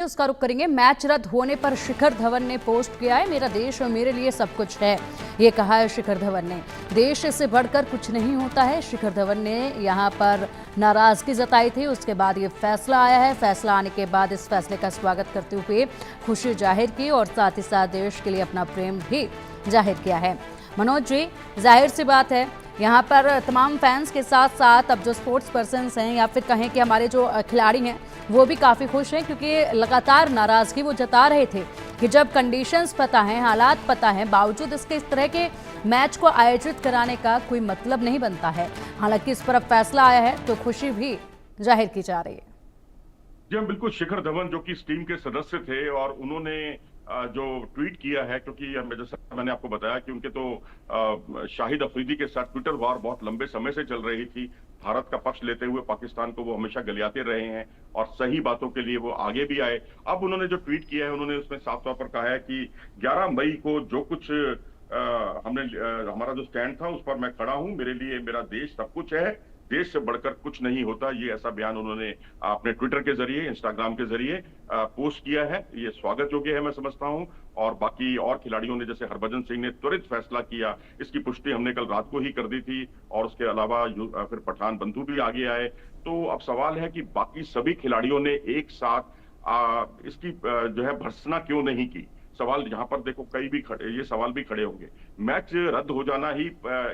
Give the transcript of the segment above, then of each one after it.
उसका रुख करेंगे। मैच रद्द होने पर शिखर धवन ने पोस्ट किया है, मेरा देश और मेरे लिए सब कुछ है, ये कहा है शिखर धवन ने। देश से बढ़कर कुछ नहीं होता है, शिखर धवन ने यहां पर नाराजगी जताई थी। उसके बाद ये फैसला आया है। फैसला आने के बाद इस फैसले का स्वागत करते हुए खुशी जाहिर की और साथ ही साथ देश के लिए अपना प्रेम भी जाहिर किया है। मनोज जी, जाहिर सी बात है यहाँ पर तमाम फैंस के साथ साथ अब जो स्पोर्ट्स पर्सन्स हैं या फिर कहें कि हमारे जो खिलाड़ी हैं वो भी काफ़ी खुश हैं, क्योंकि लगातार नाराज़गी वो जता रहे थे कि जब कंडीशंस पता हैं, हालात पता हैं, बावजूद इसके इस तरह के मैच को आयोजित कराने का कोई मतलब नहीं बनता है। हालांकि इस पर अब फैसला आया है तो खुशी भी जाहिर की जा रही है। जी हाँ, बिल्कुल। शिखर धवन जो कि इस टीम के सदस्य थे और उन्होंने जो ट्वीट किया है, क्योंकि जैसा मैंने आपको बताया कि उनके तो शाहिद अफरीदी के साथ ट्विटर वॉर बहुत लंबे समय से चल रही थी। भारत का पक्ष लेते हुए पाकिस्तान को वो हमेशा गलियाते रहे हैं और सही बातों के लिए वो आगे भी आए। अब उन्होंने जो ट्वीट किया है, उन्होंने उसमें साफ तौर पर कहा है कि 11 मई को जो कुछ हमारा जो स्टैंड था उस पर मैं खड़ा हूं, मेरे लिए मेरा देश सब कुछ है, देश से बढ़कर कुछ नहीं होता। ये ऐसा बयान उन्होंने अपने ट्विटर के जरिए, इंस्टाग्राम के जरिए पोस्ट किया है। ये स्वागत योग्य है, मैं समझता हूं। और बाकी और खिलाड़ियों ने, जैसे हरभजन सिंह ने त्वरित फैसला किया, इसकी पुष्टि हमने कल रात को ही कर दी थी। और उसके अलावा फिर पठान बंधु भी आगे आए। तो अब सवाल है कि बाकी सभी खिलाड़ियों ने एक साथ इसकी जो है भर्त्सना क्यों नहीं की। सवाल यहाँ पर देखो, कई भी ये सवाल भी खड़े होंगे। मैच रद्द हो जाना ही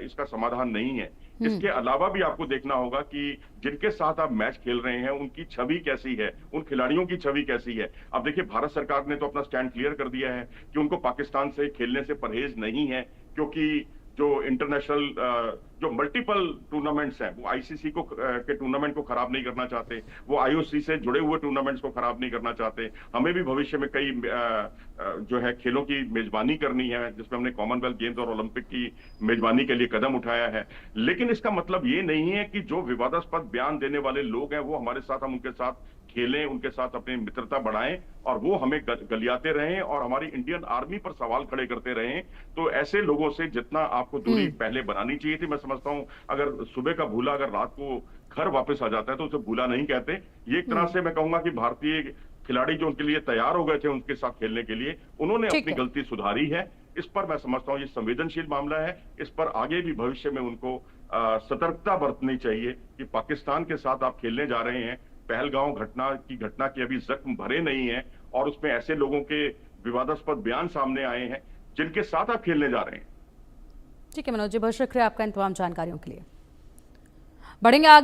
इसका समाधान नहीं है। इसके अलावा भी आपको देखना होगा कि जिनके साथ आप मैच खेल रहे हैं उनकी छवि कैसी है, उन खिलाड़ियों की छवि कैसी है। अब देखिए, भारत सरकार ने तो अपना स्टैंड क्लियर कर दिया है कि उनको पाकिस्तान से खेलने से परहेज नहीं है, क्योंकि जो इंटरनेशनल जो मल्टीपल टूर्नामेंट्स हैं वो आईसीसी को के टूर्नामेंट को खराब नहीं करना चाहते, वो आईओसी से जुड़े हुए टूर्नामेंट्स को खराब नहीं करना चाहते। हमें भी भविष्य में कई जो है खेलों की मेजबानी करनी है, जिसमें हमने कॉमनवेल्थ गेम्स और ओलंपिक की मेजबानी के लिए कदम उठाया है। लेकिन इसका मतलब ये नहीं है कि जो विवादास्पद बयान देने वाले लोग हैं वो हमारे साथ, हम उनके साथ खेलें, उनके साथ अपनी मित्रता बढ़ाएं और वो हमें गलियाते रहें और हमारी इंडियन आर्मी पर सवाल खड़े करते रहें। तो ऐसे लोगों से जितना आपको दूरी पहले बनानी चाहिए थी, मैं समझता हूं अगर सुबह का भूला अगर रात को घर वापस आ जाता है तो उसे भूला नहीं कहते। ये एक तरह से मैं कहूंगा कि भारतीय खिलाड़ी जो उनके लिए तैयार हो गए थे उनके साथ खेलने के लिए, उन्होंने अपनी गलती सुधारी है। इस पर मैं समझता हूं ये संवेदनशील मामला है। इस पर आगे भी भविष्य में उनको सतर्कता बरतनी चाहिए कि पाकिस्तान के साथ आप खेलने जा रहे हैं। पहलगांव घटना की अभी जख्म भरे नहीं है और उसमें ऐसे लोगों के विवादास्पद बयान सामने आए हैं जिनके साथ आप खेलने जा रहे हैं। ठीक है मनोज जी, बहुत शुक्रिया आपका इन तमाम जानकारियों के लिए। बढ़ेंगे आगे।